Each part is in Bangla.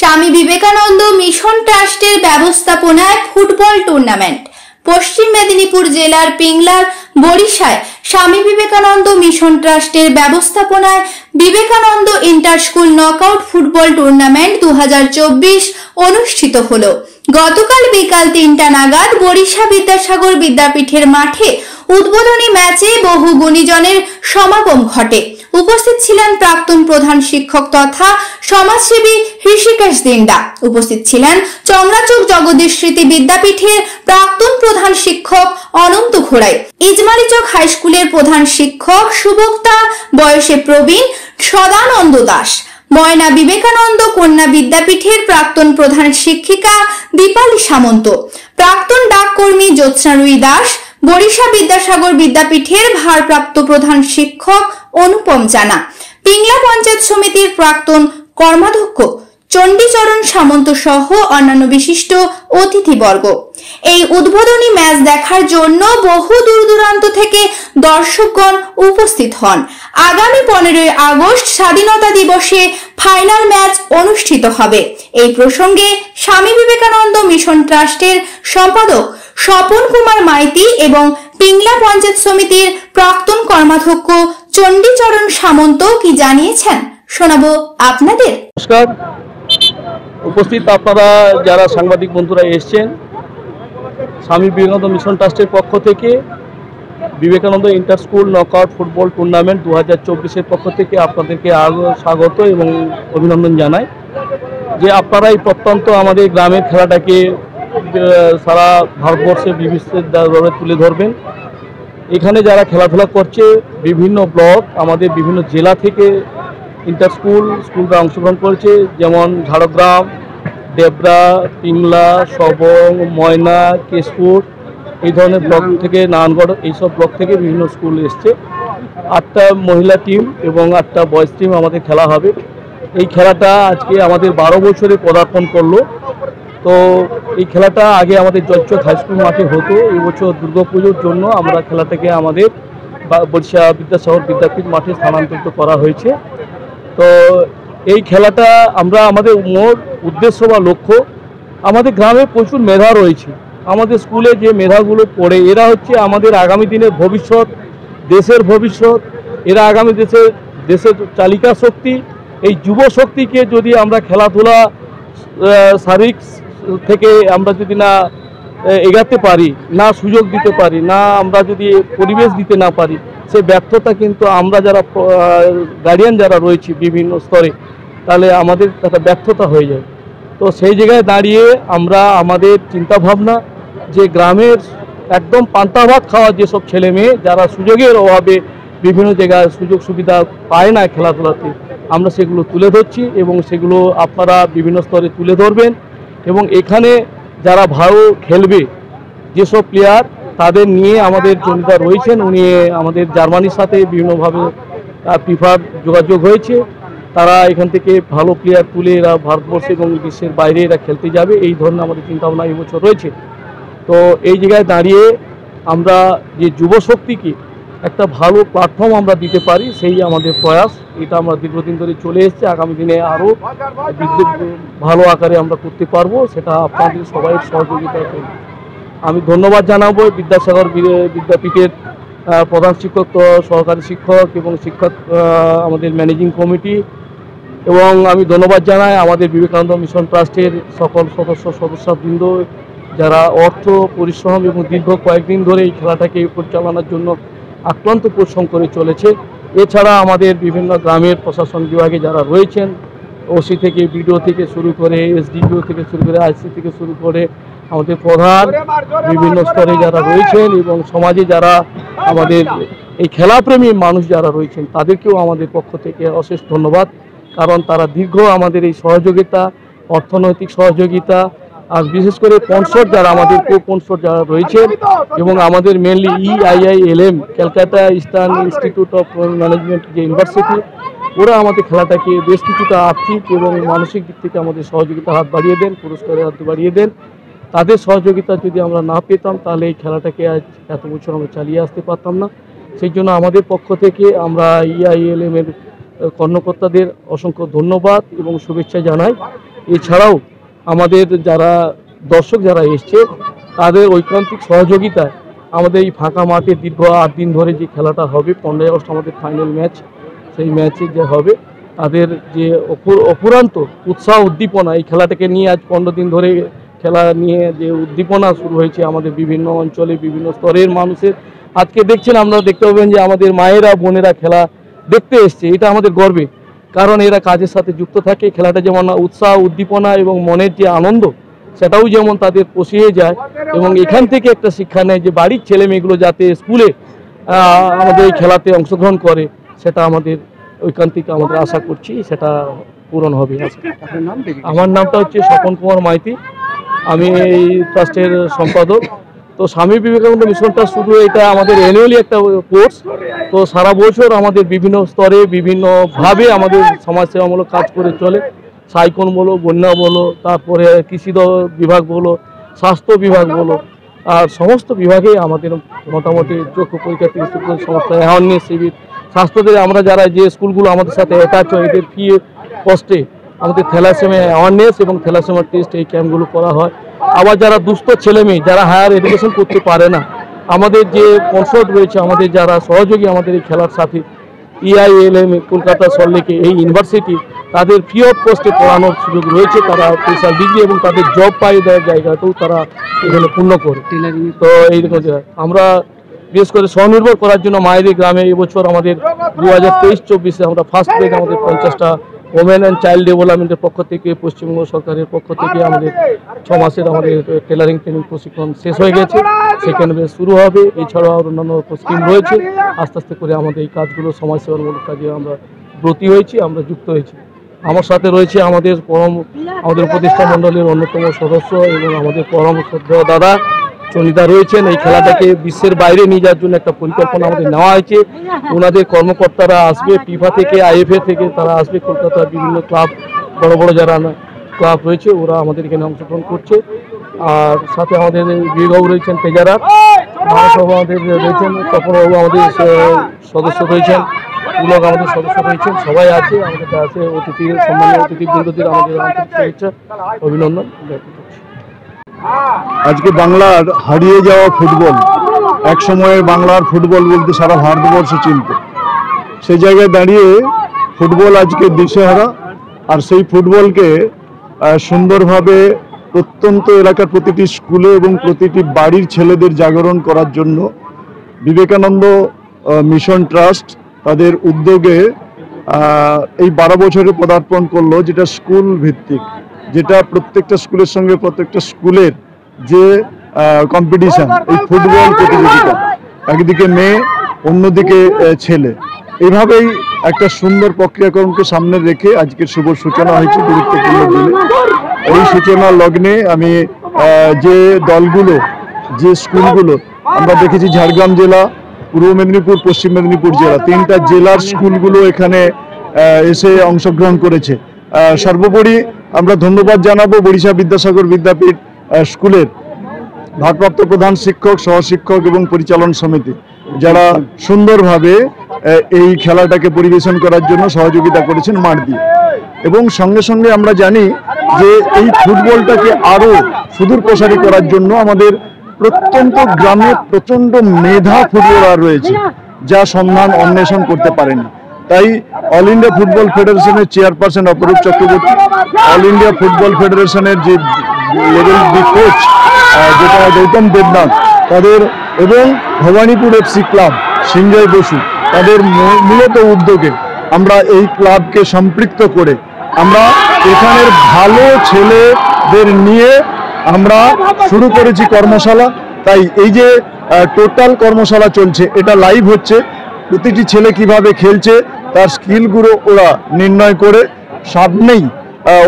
স্বামী বিবেকানন্দ মিশন ট্রাস্টের ব্যবস্থাপনায় ফুটবল টুর্নামেন্ট। পশ্চিম মেদিনীপুর জেলার পিংলার বরিশায় স্বামী বিবেকানন্দ মিশন ট্রাস্টের ব্যবস্থাপনায় Vivekananda inter school knockout football tournament 2024 অনুষ্ঠিত হলো। গতকাল বিকাল 3টা নাগাদ বরিশা বিদ্যাসাগর বিদ্যাপীঠের মাঠে উদ্বোধনী ম্যাচে বহু গুণীজনের সমাগম ঘটে। উপস্থিত ছিলেন প্রাক্তন প্রধান শিক্ষক তথা সমাজসেবী ঋষিকেশ দিন্দা। উপস্থিত ছিলেন চংরাচক জগদীশ স্মৃতি বিদ্যাপীঠের প্রাক্তন প্রধান শিক্ষক অনন্ত ঘোড়াই, ইজমালিচক হাই স্কুলের প্রধান শিক্ষক সুবক্তা বয়সে প্রবীণ সদানন্দ দাস, ময়না বিবেকানন্দ কন্যা বিদ্যাপীঠের প্রাক্তন প্রধান শিক্ষিকা দীপালি সামন্ত, প্রাক্তন ডাককর্মী জ্যোৎস্না রুই দাস, বরিশা বিদ্যাসাগর বিদ্যাপীঠের ভারপ্রাপ্ত প্রধান শিক্ষক অনুপম জানা, পিংলা পঞ্চায়েত সমিতির প্রাক্তন কর্মাধ্যক্ষ চণ্ডীচরণ সামন্ত সহ অন্যান্য বিশিষ্ট অতিথিবর্গ। এই উদ্বোধনী ম্যাচ দেখার জন্য বহু দূর দূরান্ত থেকে দর্শকগণ উপস্থিত হন। আগামী 15ই আগস্ট স্বাধীনতা দিবসে ফাইনাল ম্যাচ অনুষ্ঠিত হবে। এই প্রসঙ্গে স্বামী বিবেকানন্দ মিশন ট্রাস্টের সম্পাদক স্বপন কুমার মাইতি এবং পিংলা পঞ্চায়েত সমিতির প্রাক্তন কর্মাধ্যক্ষ চণ্ডীচরণ সামন্ত কি জানিয়েছেন শোনাবো আপনাদের। নমস্কার, উপস্থিত আপনারা যারা সাংবাদিক বন্ধুরা এসেছেন, স্বামী বিবেকানন্দ মিশন ট্রাস্টের পক্ষ থেকে Vivekananda inter school knockout football tournament 2024-এর পক্ষ থেকে আপনাদেরকে আরও স্বাগত এবং অভিনন্দন জানাই যে আপনারা এই প্রত্যন্ত আমাদের গ্রামের খেলাটাকে সারা ভারতবর্ষে বিবিধভাবে তুলে ধরবেন। এখানে যারা খেলাধুলা করছে বিভিন্ন ব্লক, আমাদের বিভিন্ন জেলা থেকে ইন্টার স্কুলরা অংশগ্রহণ করেছে, যেমন ঝাড়গ্রাম, দেবরা, পিংলা, সবং, ময়না, কেশপুর, এই ধরনের ব্লক থেকে, নারায়ণগড়, এইসব ব্লক থেকে বিভিন্ন স্কুল এসছে। 8টা মহিলা টিম এবং 8টা বয়েজ টিম আমাদের খেলা হবে। এই খেলাটা আজকে আমাদের 12 বছরে পদার্পণ করলো। তো এই খেলাটা আগে আমাদের জয়চক হাই স্কুল মাঠে হতো। এই বছর দুর্গাপুজোর জন্য আমরা খেলাটাকে আমাদের বরিশা বিদ্যাসাগর বিদ্যাপীঠ মাঠে স্থানান্তরিত করা হয়েছে। তো এই খেলাটা আমরা আমাদের মূল উদ্দেশ্য বা লক্ষ্য, আমাদের গ্রামে প্রচুর মেধা রয়েছে। আমাদের স্কুলে যে মেধাগুলো পড়ে, এরা হচ্ছে আমাদের আগামী দিনের ভবিষ্যৎ, দেশের ভবিষ্যৎ। এরা আগামী দেশের চালিকা শক্তি। এই যুব শক্তিকে যদি আমরা খেলাধুলা শারীরিক থেকে আমরা যদি না এগাতে পারি, না সুযোগ দিতে পারি, না আমরা যদি পরিবেশ দিতে না পারি, সে ব্যর্থতা কিন্তু আমরা যারা গার্ডিয়ান যারা রয়েছি বিভিন্ন স্তরে, তাহলে আমাদের একটা ব্যর্থতা হয়ে যায়। তো সেই জায়গায় দাঁড়িয়ে আমরা আমাদের চিন্তাভাবনা যে গ্রামের একদম পান্তা ভাত খাওয়া যেসব ছেলে মেয়ে যারা সুযোগের অভাবে বিভিন্ন জায়গায় সুযোগ সুবিধা পায় না খেলাধুলাতে, আমরা সেগুলো তুলে ধরছি এবং সেগুলো আপনারা বিভিন্ন স্তরে তুলে ধরবেন। এবং এখানে যারা ভালো খেলবে যেসব প্লেয়ার, তাদের নিয়ে আমাদের জনিতা রয়েছেন, উনি আমাদের জার্মানির সাথে বিভিন্নভাবে ফিফার যোগাযোগ হয়েছে। তারা এখান থেকে ভালো প্লেয়ার তুলে এরা ভারতবর্ষে এবং বিশ্বের বাইরে এরা খেলতে যাবে, এই ধরনের আমাদের চিন্তাভাবনা এই বছর রয়েছে। তো এই জায়গায় দাঁড়িয়ে আমরা যে যুব শক্তিকে একটা ভালো প্ল্যাটফর্ম আমরা দিতে পারি, সেই আমাদের প্রয়াস। এটা আমরা দীর্ঘদিন ধরে চলে এসেছে। আগামী দিনে আরও ভালো আকারে আমরা করতে পারবো, সেটা আপনাদের সবাই সহযোগিতা করবে। আমি ধন্যবাদ জানাবো বিদ্যাসাগর বিদ্যাপীঠের প্রধান শিক্ষক, সহকারী শিক্ষক এবং শিক্ষক, আমাদের ম্যানেজিং কমিটি, এবং আমি ধন্যবাদ জানাই আমাদের বিবেকানন্দ মিশন ট্রাস্টের সকল সদস্যবৃন্দ যারা অর্থ, পরিশ্রম এবং দীর্ঘ কয়েকদিন ধরে এই খেলাটাকে পরিচালনার জন্য আক্রান্ত পরিশ্রম করে চলেছে। এছাড়া আমাদের বিভিন্ন গ্রামের প্রশাসন বিভাগে যারা রয়েছেন, ওসি থেকে, বিডিও থেকে শুরু করে, এসডিপিও থেকে শুরু করে, আইসি থেকে শুরু করে আমাদের প্রধান, বিভিন্ন স্তরে যারা রয়েছেন এবং সমাজে যারা আমাদের এই খেলাপ্রেমী মানুষ যারা রয়েছেন, তাদেরকেও আমাদের পক্ষ থেকে অশেষ ধন্যবাদ। কারণ তারা দীর্ঘ আমাদের এই সহযোগিতা, অর্থনৈতিক সহযোগিতা, আর বিশেষ করে স্পন্সর যারা আমাদের স্পন্সর যারা রয়েছেন, এবং আমাদের mainly EIILM Calcutta eastern institute of management যে ইউনিভার্সিটি, ওরা আমাদের খেলাটাকে বেশ কিছুটা আর্থিক এবং মানসিক দিক থেকে আমাদের সহযোগিতা হাত বাড়িয়ে দেন, পুরস্কারের হাত বাড়িয়ে দেন। তাদের সহযোগিতা যদি আমরা না পেতাম তাহলে এই খেলাটাকে আজ এত বছর আমরা চালিয়ে আসতে পারতাম না। সেই জন্য আমাদের পক্ষ থেকে আমরা EIILM এর কর্মকর্তাদের অসংখ্য ধন্যবাদ এবং শুভেচ্ছা জানাই। এছাড়াও আমাদের যারা দর্শক যারা এসছে তাদের ঐকান্তিক সহযোগিতায় আমাদের এই ফাঁকা মাঠে দীর্ঘ 8 দিন ধরে যে খেলাটা হবে, 15 আগস্ট আমাদের ফাইনাল ম্যাচ, সেই ম্যাচে যে হবে তাদের যে অফুরান্ত উৎসাহ উদ্দীপনা, এই খেলাটাকে নিয়ে আজ 15 দিন ধরে খেলা নিয়ে যে উদ্দীপনা শুরু হয়েছে আমাদের বিভিন্ন অঞ্চলে বিভিন্ন স্তরের মানুষের। আজকে দেখছেন, আপনারা দেখতে পাবেন যে আমাদের মায়েরা বোনেরা খেলা দেখতে এসছে, এটা আমাদের গর্বে, কারণ এরা কাজের সাথে যুক্ত থাকে। খেলাটা যেমন উৎসাহ উদ্দীপনা এবং মনের যে আনন্দ সেটাও যেমন তাদের পোষিয়ে যায়, এবং এখান থেকে একটা শিক্ষা নেয় যে বাড়ির ছেলে মেয়েগুলো যাতে স্কুলে আমাদের এই খেলাতে অংশগ্রহণ করে, সেটা আমাদের ঐকান্তিক আমাদের আশা করছি সেটা পূরণ হবে। আমার নামটা হচ্ছে স্বপন কুমার মাইতি, আমি এই ট্রাস্টের সম্পাদক। তো স্বামী বিবেকানন্দ মিশন ট্রাস্ট শুধু এটা আমাদের অ্যানুয়ালি একটা কোর্স, তো সারা বছর আমাদের বিভিন্ন স্তরে বিভিন্নভাবে আমাদের সমাজসেবামূলক কাজ করে চলে। সাইকন বলো, বন্যা বলো, তারপরে কৃষি বিভাগ বলো, স্বাস্থ্য বিভাগ বলো, আর সমস্ত বিভাগে আমাদের মোটামুটি চক্ষু পরীক্ষা থেকে শুরু করে সমস্ত অ্যাওয়ারনেস শিবির, স্বাস্থ্যদের আমরা যারা যে স্কুলগুলো আমাদের সাথে অ্যাটাচ হয় এদের ফ্রি কস্টে আমাদের থ্যালাসেমিয়া অ্যাওয়ারনেস এবং থ্যালাসেমিয়া টেস্ট এই ক্যাম্পগুলো করা হয়। আবার যারা দুস্থ ছেলেমেয়ে যারা হায়ার এডুকেশন করতে পারে না, আমাদের যে কনসার্ট রয়েছে, আমাদের যারা সহযোগী আমাদের এই খেলার সাথে EILM কলকাতা সল্টলেকে এই ইউনিভার্সিটি, তাদের ফ্রি অফ কস্টে পড়ানোর সুযোগ রয়েছে। তারা স্পেশাল ডিগ্রি এবং তাদের জব পাই দেওয়ার জায়গাটাও তারা এখানে পূর্ণ করে। তো এইরকম আমরা বিশেষ করে স্বনির্ভর করার জন্য মায়েদের গ্রামে এবছর আমাদের 2023-24 আমরা ফার্স্ট পেজ আমাদের 50টা ওমেন অ্যান্ড চাইল্ড ডেভেলপমেন্টের পক্ষ থেকে, পশ্চিমবঙ্গ সরকারের পক্ষ থেকে আমাদের 6 মাসের আমাদের টেলারিং ট্রেনিং প্রশিক্ষণ শেষ হয়ে গেছে, সেকেন্ড বেজ শুরু হবে। এছাড়াও অন্যান্য স্কিম রয়েছে। আস্তে আস্তে করে আমাদের এই কাজগুলো সমাজসেবামূলক কাজে আমরা ব্রতী হয়েছি, আমরা যুক্ত হয়েছি। আমার সাথে রয়েছে আমাদের উপদেষ্টা মণ্ডলের অন্যতম সদস্য এবং আমাদের পরম শ্রদ্ধেয় দাদা চন্ডিদা রয়েছেন। এই খেলাটাকে বিশ্বের বাইরে নিয়ে যাওয়ার জন্য একটা পরিকল্পনা আমাদের নেওয়া হয়েছে। ওনাদের কর্মকর্তারা আসবে, ফিফা থেকে, IFA থেকে তারা আসবে, কলকাতার বিভিন্ন ক্লাব, বড় বড় যারা ক্লাব রয়েছে ওরা আমাদের এখানে অংশগ্রহণ করছে। আর সাথে আমাদের বিভাগ রয়েছেন তেজারা, মহাসভা আমাদের রয়েছেন, তপনবাবু আমাদের সদস্য রয়েছেন, পুলক আমাদের সদস্য রয়েছেন, সবাই আছে আমাদের কাছে। সম্মানীয় অতিথিবৃন্দদের আমাদের আন্তরিক শুভেচ্ছা অভিনন্দন। আজকে বাংলার হারিয়ে যাওয়া ফুটবল, এক সময়ে বাংলার ফুটবল বলতে সারা ভারতবর্ষ চিনত, সেই জায়গায় দাঁড়িয়ে ফুটবল আজকে দিশেহারা। আর সেই ফুটবলকে সুন্দরভাবে প্রত্যন্ত এলাকার প্রতিটি স্কুলে এবং প্রতিটি বাড়ির ছেলেদের জাগরণ করার জন্য বিবেকানন্দ মিশন ট্রাস্ট তাদের উদ্যোগে এই 12 বছরে পদার্পণ করলো, যেটা স্কুল ভিত্তিক, যেটা প্রত্যেকটা স্কুলের সঙ্গে প্রত্যেকটা স্কুলের যে কম্পিটিশন, এই ফুটবল প্রতিযোগিতা, একদিকে মেয়ে অন্যদিকে ছেলে, এইভাবেই একটা সুন্দর প্রক্রিয়াকরণকে সামনে রেখে আজকের শুভ সূচনা হয়েছে গুরুত্বপূর্ণ দিনে। এই সূচনা লগ্নে আমি যে দলগুলো, যে স্কুলগুলো আমরা দেখেছি, ঝাড়গ্রাম জেলা, পূর্ব মেদিনীপুর, পশ্চিম মেদিনীপুর জেলা, 3টা জেলার স্কুলগুলো এখানে এসে অংশগ্রহণ করেছে। সর্বোপরি আমরা ধন্যবাদ জানাবো বরিশা বিদ্যাসাগর বিদ্যাপীঠ স্কুলের ভারপ্রাপ্ত প্রধান শিক্ষক, সহশিক্ষক এবং পরিচালন সমিতি, যারা সুন্দরভাবে এই খেলাটাকে পরিবেশন করার জন্য সহযোগিতা করেছেন মাঠ দিয়ে। এবং সঙ্গে সঙ্গে আমরা জানি যে এই ফুটবলটাকে আরও সুদূর প্রসারী করার জন্য আমাদের প্রত্যন্ত গ্রামে প্রচণ্ড মেধা ফুটবলার রয়েছে, যা সন্ধান অন্বেষণ করতে পারেনি। তাই অল ইন্ডিয়া ফুটবল ফেডারেশনের চেয়ারপারসন অপরূপ চক্রবর্তী, অল ইন্ডিয়া ফুটবল ফেডারেশনের যে লেভেল বি কোচ যেটা গৌতম দেবনাথ, তাদের এবং ভবানীপুর FC ক্লাব সিঞ্জয় বসু, তাদের মূলত উদ্যোগে আমরা এই ক্লাবকে সম্পৃক্ত করে আমরা এখানের ভালো ছেলেদের নিয়ে আমরা শুরু করেছি কর্মশালা। তাই এই যে টোটাল কর্মশালা চলছে, এটা লাইভ হচ্ছে, প্রতিটি ছেলে কিভাবে খেলছে তার স্কিলগুলো ওরা নির্ণয় করে সামনেই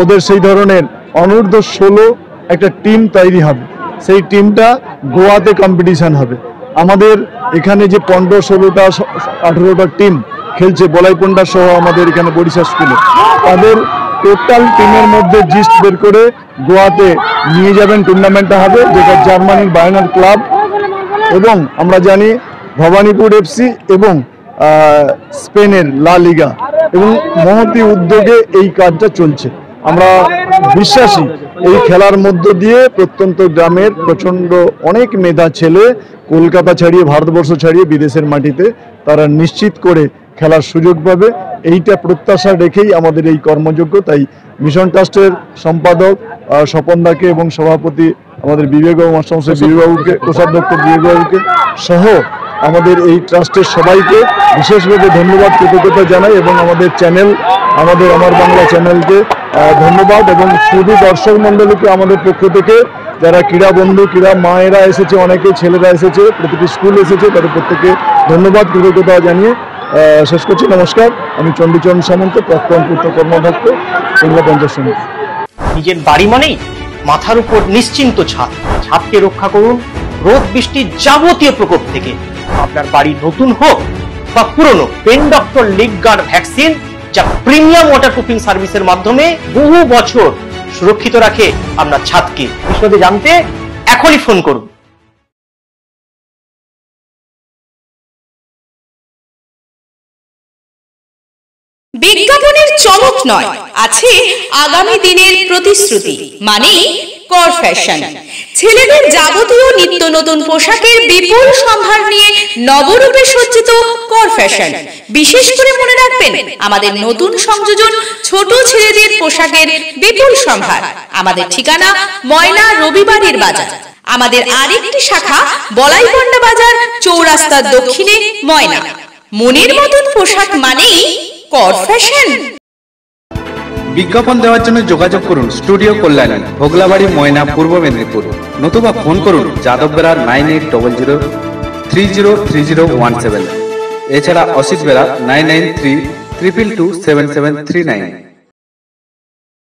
ওদের সেই ধরনের অনূর্ধ্ব 16 একটা টিম তৈরি হবে। সেই টিমটা গোয়াতে কম্পিটিশন হবে। আমাদের এখানে যে 15, 16টা, 18টা টিম খেলছে বলাইপন্ডা সহ আমাদের এখানে বরিশা স্কুলে, তাদের টোটাল টিমের মধ্যে জিস্ট বের করে গোয়াতে নিয়ে যাবেন। টুর্নামেন্টটা হবে, যেটা জার্মানির বায়ার্ন ক্লাব এবং আমরা জানি ভবানীপুর FC এবং স্পেনের লা লিগা এবং মহতি উদ্যোগে এই কাজটা চলছে। আমরা বিশ্বাসী এই খেলার মধ্য দিয়ে প্রত্যন্ত গ্রামের প্রচন্ড অনেক মেধা ছেলে কলকাতা ছাড়িয়ে ভারতবর্ষ ছাড়িয়ে বিদেশের মাটিতে তারা নিশ্চিত করে খেলার সুযোগ পাবে, এইটা প্রত্যাশা রেখেই আমাদের এই কর্মযজ্ঞ। তাই মিশন ট্রাস্টের সম্পাদক স্বপনদাকে এবং সভাপতি আমাদের বিবেকবাবু মাস্টারমশাই বিবেকবাবুকে, কোষাধ্যক্ষ বিবেকবাবুকে সহ আমাদের এই ট্রাস্টের সবাইকে বিশেষভাবে ধন্যবাদ কৃতজ্ঞতা জানাই এবং আমাদের চ্যানেল আমার বাংলা চ্যানেলকে ধন্যবাদ এবং শুধু দর্শক মণ্ডলীকে আমাদের পক্ষ থেকে যারা ক্রীড়া বন্ধু ক্রীড়া মায়েরা এসেছে, অনেকে ছেলেরা এসেছে, প্রতিটি স্কুল এসেছে, তাদের প্রত্যেকে ধন্যবাদ কৃতজ্ঞতা জানিয়ে শেষ করছি। নমস্কার, আমি চণ্ডীচরণ সামন্ত, প্রাক্তন পূর্ত কর্মাধ্যক্ষ, বাংলা পঞ্চায়েত সমিতি। নিজের বাড়ি মানেই মাথার উপর নিশ্চিন্ত ছাদ, ছাদকে রক্ষা করুন রোদ বৃষ্টির যাবতীয় প্রকোপ থেকে। আপনার বাড়ি নতুন হোক বা পুরনো, pen doctor leak guard vaccine যা প্রিমিয়াম ওয়াটারপ্রুফিং সার্ভিসের মাধ্যমে বহু বছর সুরক্ষিত রাখে আপনার ছাদকে। বিশদে জানতে এখনই ফোন করুন। বিজ্ঞাপনের চমক নয়, আছে আগামী দিনের প্রতিশ্রুতি, মানেই কর ফ্যাশন। ছেলেদের যাবতীয় নিত্য নতুন পোশাকের বিপুল সম্ভার নিয়ে নবরূপে সজ্জিত কর ফ্যাশন। বিশেষ করে মনে রাখবেন, আমাদের নতুন সংযোজন ছোট ছেলেদের পোশাকের বিপুল সম্ভার। আমাদের ঠিকানা ময়না রবিবারের বাজার। আমাদের আরেকটি শাখা বলাইপন্ডা বাজার, চৌরাস্তার দক্ষিণে ময়না। মনের মতন পোশাক মানেই কর ফ্যাশন। বিজ্ঞাপন দেওয়ার জন্য যোগাযোগ করুন স্টুডিও কল্যাণী, ভোগলাবাড়ি, ময়না, পূর্ব মেদিনীপুর। নতুবা ফোন করুন যাদব বেড়া 9800303017। এছাড়া অসিত বেড়া 9932227739।